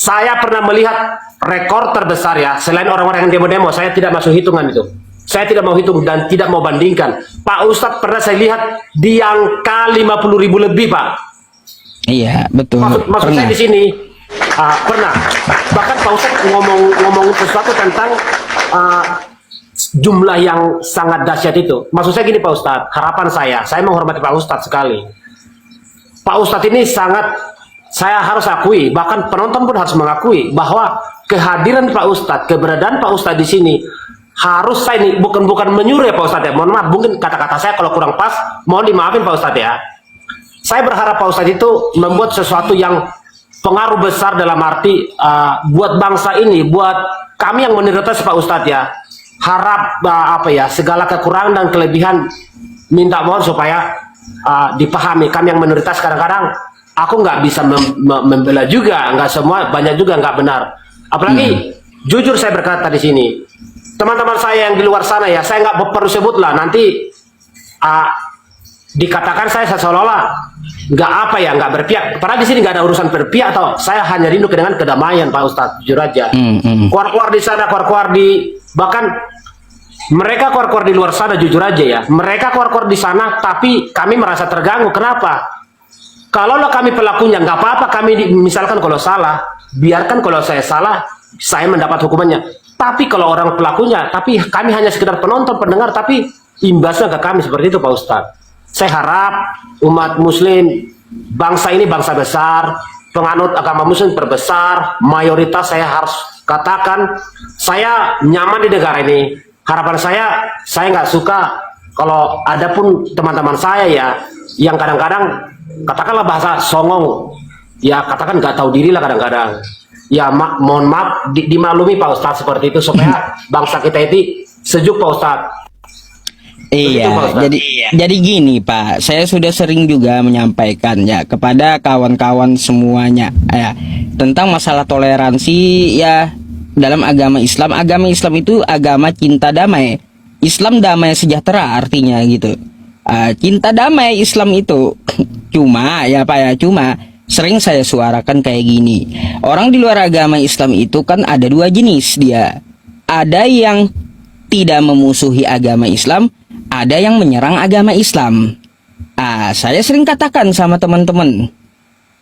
Saya pernah melihat rekor terbesar ya, selain orang-orang yang demo-demo, saya tidak masuk hitungan itu. Saya tidak mau hitung dan tidak mau bandingkan. Pak Ustadz pernah saya lihat di angka 50.000 lebih, Pak. Iya, betul. Maksud saya di sini pernah. Bahkan Pak Ustadz ngomong sesuatu tentang jumlah yang sangat dahsyat itu. Maksud saya gini Pak Ustadz, harapan saya menghormati Pak Ustadz sekali. Pak Ustadz ini sangat, saya harus akui, bahkan penonton pun harus mengakui bahwa kehadiran Pak Ustadz, keberadaan Pak Ustadz di sini harus saya ini bukan menyuruh ya Pak Ustadz ya. Mohon maaf, mungkin kata-kata saya kalau kurang pas, mohon dimaafin Pak Ustadz ya. Saya berharap Pak Ustadz itu membuat sesuatu yang pengaruh besar dalam arti buat bangsa ini, buat kami yang minoritas Pak Ustadz ya. Harap segala kekurangan dan kelebihan minta mohon supaya dipahami. Kami yang minoritas kadang-kadang aku nggak bisa membela juga, nggak semua, banyak juga nggak benar. Apalagi jujur saya berkata di sini, teman-teman saya yang di luar sana ya, saya nggak perlu sebut lah, nanti dikatakan saya seolah-olah nggak berpihak. Padahal di sini nggak ada urusan berpihak, atau saya hanya rindu dengan kedamaian Pak Ustadz, jujur aja. Keluar-keluar di sana, keluar-keluar di, bahkan mereka keluar-keluar di luar sana, jujur aja ya, mereka keluar-keluar di sana, tapi kami merasa terganggu. Kenapa? Kalau kami pelakunya, nggak apa-apa kami misalkan kalau salah, biarkan kalau saya salah, saya mendapat hukumannya. Tapi kalau orang pelakunya, tapi kami hanya sekedar penonton, pendengar, tapi imbasnya ke kami seperti itu Pak Ustadz. Saya harap umat muslim, bangsa ini bangsa besar, penganut agama muslim terbesar, mayoritas saya harus katakan, saya nyaman di negara ini. Harapan saya nggak suka kalau ada pun teman-teman saya ya, yang kadang-kadang katakanlah bahasa songong, ya katakan nggak tahu diri lah kadang-kadang. Ya mohon maaf, dimaklumi Pak Ustadz seperti itu, supaya bangsa kita ini sejuk Pak Ustadz. Iya, jadi gini Pak, saya sudah sering juga menyampaikan ya kepada kawan-kawan semuanya ya tentang masalah toleransi ya dalam agama Islam. Agama Islam itu agama cinta damai. Islam damai sejahtera artinya gitu. Cinta damai Islam itu cuma ya Pak ya, cuma sering saya suarakan kayak gini. Orang di luar agama Islam itu kan ada dua jenis dia. Ada yang tidak memusuhi agama Islam, ada yang menyerang agama Islam. Saya sering katakan sama teman-teman,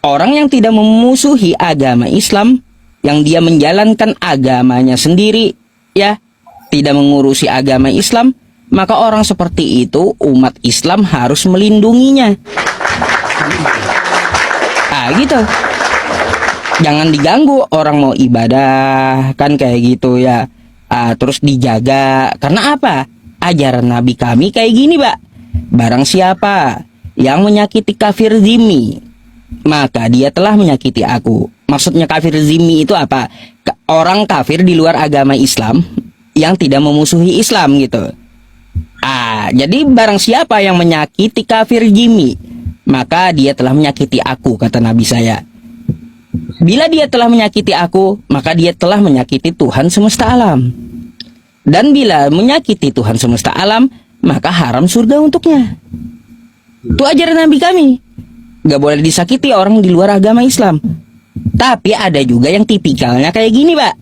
orang yang tidak memusuhi agama Islam, yang dia menjalankan agamanya sendiri, ya, tidak mengurusi agama Islam, maka orang seperti itu umat Islam harus melindunginya. Gitu. Jangan diganggu orang mau ibadah, kan kayak gitu ya. Terus dijaga. Karena apa? Ajaran Nabi kami kayak gini, Pak. Barang siapa yang menyakiti kafir zimmi, maka dia telah menyakiti aku. Maksudnya kafir zimmi itu apa? Orang kafir di luar agama Islam yang tidak memusuhi Islam gitu. Jadi barang siapa yang menyakiti kafir zimmi, maka dia telah menyakiti aku, kata Nabi saya. Bila dia telah menyakiti aku, maka dia telah menyakiti Tuhan semesta alam. Dan bila menyakiti Tuhan semesta alam, maka haram surga untuknya. Itu ajaran Nabi kami. Gak boleh disakiti orang di luar agama Islam. Tapi ada juga yang tipikalnya kayak gini, Pak,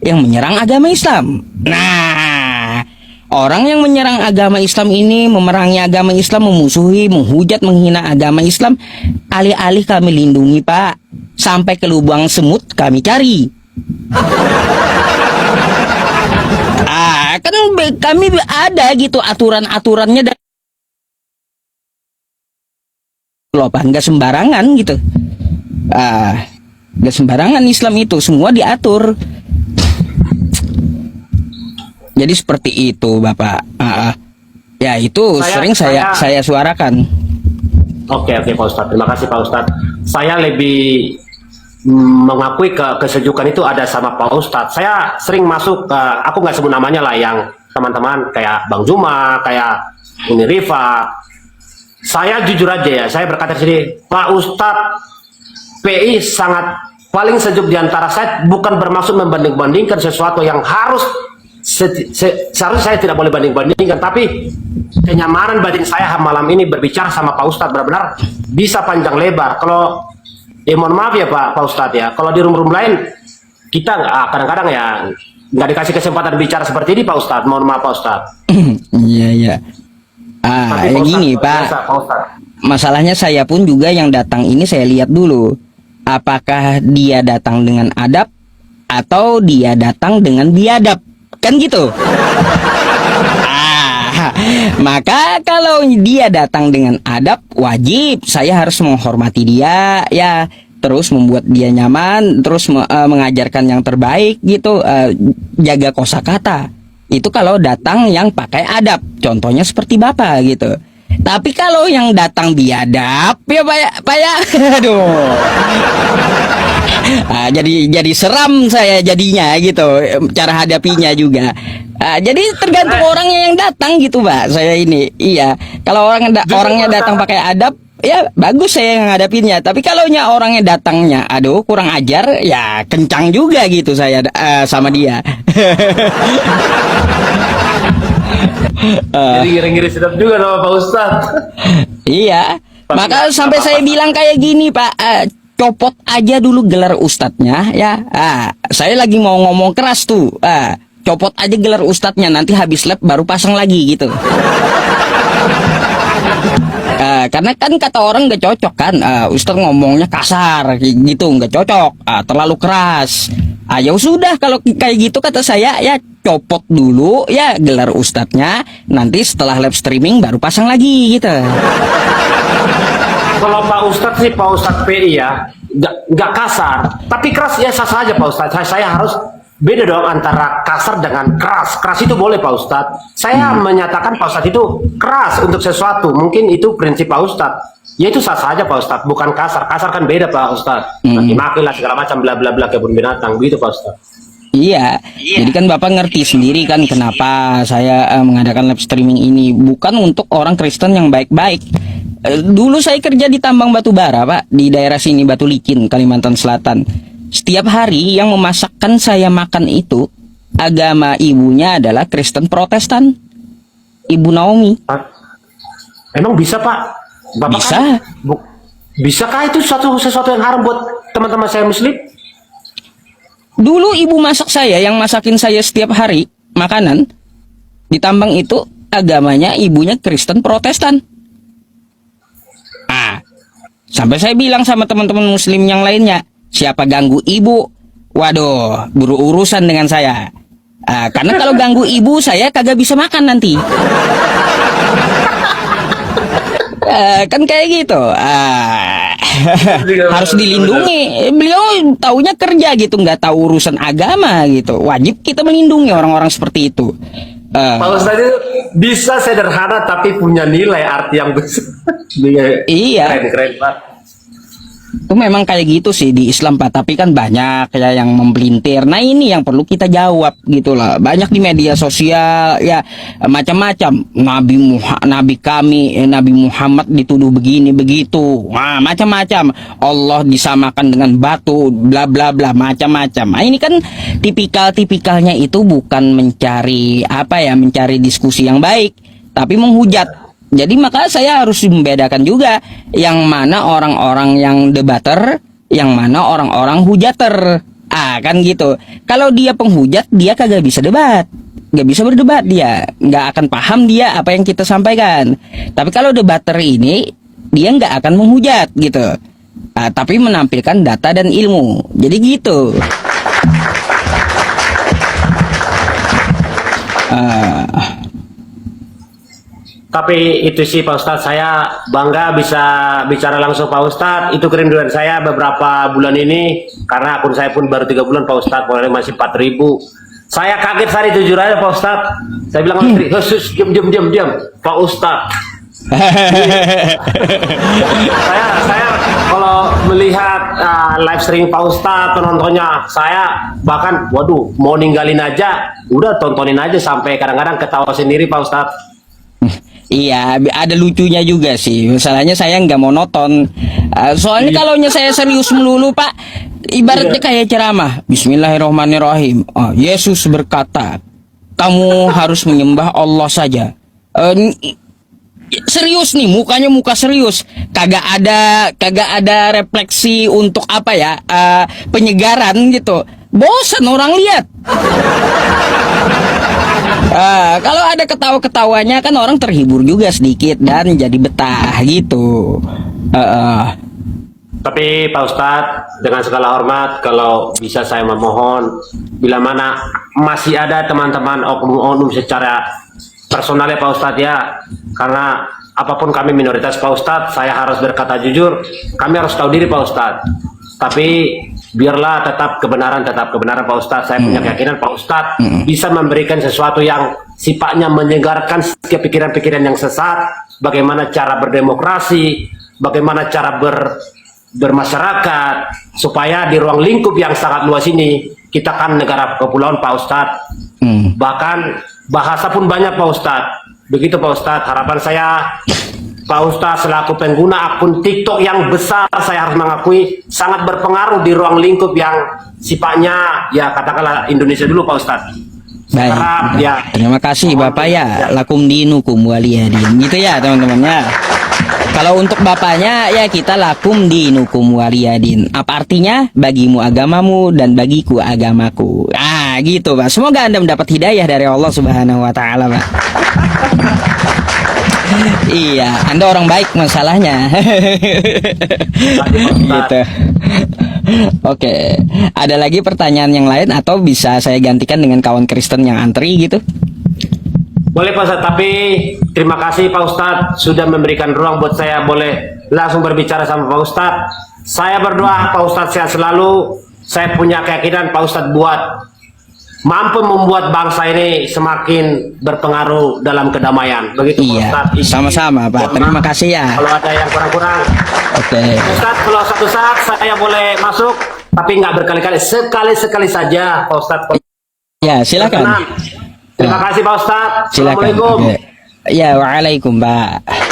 yang menyerang agama Islam. Nah, orang yang menyerang agama Islam ini, memerangi agama Islam, memusuhi, menghujat, menghina agama Islam, alih-alih kami lindungi, Pak, sampai ke lubang semut kami cari. Kan kami ada gitu aturan-aturannya dan loh, Pak, nggak sembarangan gitu. Nggak sembarangan Islam itu, semua diatur. Jadi seperti itu, Bapak. Ya itu sering saya suarakan. Oke Pak Ustadz, terima kasih Pak Ustadz. Saya lebih mengakui kesejukan itu ada sama Pak Ustadz. Saya sering masuk, aku nggak sebut namanya lah, yang teman-teman kayak Bang Juma, kayak Uni Rifa. Saya jujur aja ya, saya berkata di sini, Pak Ustadz PI sangat paling sejuk di antara saya, bukan bermaksud membanding-bandingkan sesuatu yang harus seharusnya saya tidak boleh banding-bandingkan, tapi kenyamanan batin saya malam ini berbicara sama Pak Ustadz benar-benar bisa panjang lebar. Kalau mohon maaf ya Pak Ustadz ya, kalau di room-room lain kita kadang-kadang ya nggak dikasih kesempatan bicara seperti ini Pak Ustadz. Mohon maaf Pak Ustadz. Iya, iya. Tapi Ya Pak gini Ustadz, Pak, biasa, Pak Ustadz. masalahnya saya pun juga yang datang ini saya lihat dulu, apakah dia datang dengan adab atau dia datang dengan biadab, kan gitu. Maka kalau dia datang dengan adab, wajib saya harus menghormati dia, ya, terus membuat dia nyaman, terus mengajarkan yang terbaik gitu, jaga kosakata. Itu kalau datang yang pakai adab, contohnya seperti Bapak gitu. Tapi kalau yang datang biadab, ya Pak ya, aduh. Jadi seram saya jadinya gitu, cara hadapinya juga. Jadi tergantung orangnya yang datang gitu, Pak. Saya ini, iya. Kalau orangnya datang pakai adab, ya bagus saya yang ngadapinnya. Tapi kalau orangnya datangnya, aduh kurang ajar, ya kencang juga gitu saya sama dia. Jadi ngiri-ngiri sedap juga sama Pak Ustadz. Iya. Maka sampai saya bilang kayak gini, Pak. Copot aja dulu gelar ustadznya, ya. Saya lagi mau ngomong keras tuh. Copot aja gelar ustadznya, nanti habis lab baru pasang lagi gitu. Karena kan kata orang nggak cocok kan, ustadz ngomongnya kasar gitu, nggak cocok, terlalu keras. Ya sudah kalau kayak gitu kata saya, ya copot dulu ya gelar ustadznya, nanti setelah live streaming baru pasang lagi gitu. Kalau Pak Ustadz sih, Pak Ustadz PI ya, nggak kasar, tapi keras ya sah saja Pak Ustadz. Saya harus beda dong antara kasar dengan keras. Keras itu boleh Pak Ustadz. Saya menyatakan Pak Ustadz itu keras untuk sesuatu. Mungkin itu prinsip Pak Ustadz. Ya itu sah saja Pak Ustadz, bukan kasar. Kasar kan beda Pak Ustadz. Maki-maki lah segala macam bla bla bla kebun binatang begitu Pak Ustadz. Iya, jadi kan Bapak ngerti sendiri kan kenapa saya mengadakan live streaming ini. Bukan untuk orang Kristen yang baik-baik. Dulu saya kerja di tambang batu bara, Pak, di daerah sini, Batu Likin, Kalimantan Selatan. Setiap hari yang memasakkan saya makan itu, agama ibunya adalah Kristen Protestan. Ibu Naomi. Emang bisa Pak? Bapak Bisa. Kan, bisakah itu sesuatu yang haram buat teman-teman saya Muslim? Dulu ibu masak saya, yang masakin saya setiap hari makanan di tambang itu, agamanya ibunya Kristen Protestan. Sampai saya bilang sama teman-teman Muslim yang lainnya, siapa ganggu ibu, waduh, berurusan dengan saya. Karena kalau ganggu ibu, saya kagak bisa makan nanti. Kan kayak gitu. Harus dilindungi. Beliau taunya kerja gitu, nggak tahu urusan agama gitu. Wajib kita melindungi orang-orang seperti itu. Pak Ustadz itu bisa sederhana tapi punya nilai arti yang besar. Iya. Keren Pak. Itu memang kayak gitu sih di Islam Pak, tapi kan banyak ya yang mempelintir. Nah ini yang perlu kita jawab gitu lah. Banyak di media sosial ya macam-macam. Nabi kami Nabi Muhammad dituduh begini begitu. Macam-macam. Allah disamakan dengan batu, bla bla bla, macam-macam. Nah ini kan tipikalnya itu bukan mencari mencari diskusi yang baik, tapi menghujat. Jadi maka saya harus membedakan juga yang mana orang-orang yang debater, yang mana orang-orang hujater. Kan gitu. Kalau dia penghujat, dia kagak bisa debat. Gak bisa berdebat dia. Nggak akan paham dia apa yang kita sampaikan. Tapi kalau debater ini, dia nggak akan menghujat gitu. Tapi menampilkan data dan ilmu. Jadi gitu. Tapi itu sih Pak Ustadz, saya bangga bisa bicara langsung Pak Ustadz. Itu kerinduan saya beberapa bulan ini, karena akun saya pun baru 3 bulan Pak Ustadz, mulai masih 4.000. Saya kaget hari jujur aja Pak Ustadz. Saya bilang istri, khusus diam Pak Ustadz. saya kalau melihat live streaming Pak Ustadz, penontonnya saya bahkan waduh mau ninggalin aja, udah tontonin aja sampai kadang-kadang ketawa sendiri Pak Ustadz. Iya, ada lucunya juga sih. Masalahnya saya nggak mau nonton. Soalnya kalau saya serius melulu Pak, ibaratnya kayak ceramah. Bismillahirrahmanirrahim. Yesus berkata, kamu harus menyembah Allah saja. Serius nih, mukanya muka serius. Kagak ada refleksi untuk penyegaran gitu. bosan orang lihat. Kalau ada ketawa-ketawanya kan orang terhibur juga sedikit dan jadi betah gitu. Tapi Pak Ustadz, dengan segala hormat, kalau bisa saya memohon, bila mana masih ada teman-teman oknum-oknum secara personal ya Pak Ustadz ya, karena apapun kami minoritas Pak Ustadz, saya harus berkata jujur, kami harus tahu diri Pak Ustadz. Tapi biarlah tetap kebenaran Pak Ustadz. Saya punya keyakinan Pak Ustadz bisa memberikan sesuatu yang sifatnya menyegarkan setiap pikiran-pikiran yang sesat, bagaimana cara berdemokrasi, bagaimana cara bermasyarakat, supaya di ruang lingkup yang sangat luas ini, kita kan negara kepulauan Pak Ustadz. Bahkan bahasa pun banyak Pak Ustadz. Begitu Pak Ustadz, harapan saya Pak Ustadz selaku pengguna akun TikTok yang besar, saya harus mengakui sangat berpengaruh di ruang lingkup yang sifatnya ya katakanlah Indonesia dulu Pak Ustadz. Baik, ya, terima kasih Bapak ya, lakum dinukum waliyadin, gitu ya teman-temannya. Kalau untuk bapaknya ya kita lakum dinukum waliyadin. Apa artinya? Bagimu agamamu dan bagiku agamaku. Gitu Pak. Semoga Anda mendapat hidayah dari Allah Subhanahu wa taala, Pak. Iya, Anda orang baik masalahnya. Gitu. Oke, ada lagi pertanyaan yang lain atau bisa saya gantikan dengan kawan Kristen yang antri gitu? Boleh Pak Ustadz, tapi terima kasih Pak Ustadz sudah memberikan ruang buat saya boleh langsung berbicara sama Pak Ustadz. Saya berdoa Pak Ustadz sehat selalu. Saya punya keyakinan Pak Ustadz buat mampu membuat bangsa ini semakin berpengaruh dalam kedamaian. Begitu Iya, Pak Ustadz. sama-sama Pak. Terima kasih ya. Kalau ada yang kurang-kurang. Oke. Ustadz, kalau satu saat saya boleh masuk, tapi nggak berkali-kali, sekali-sekali saja Pak Ustadz. Ya, silakan. Terima kasih Pak Ustadz. Silakan. Assalamualaikum. Oke. Ya, waalaikumsalam Pak.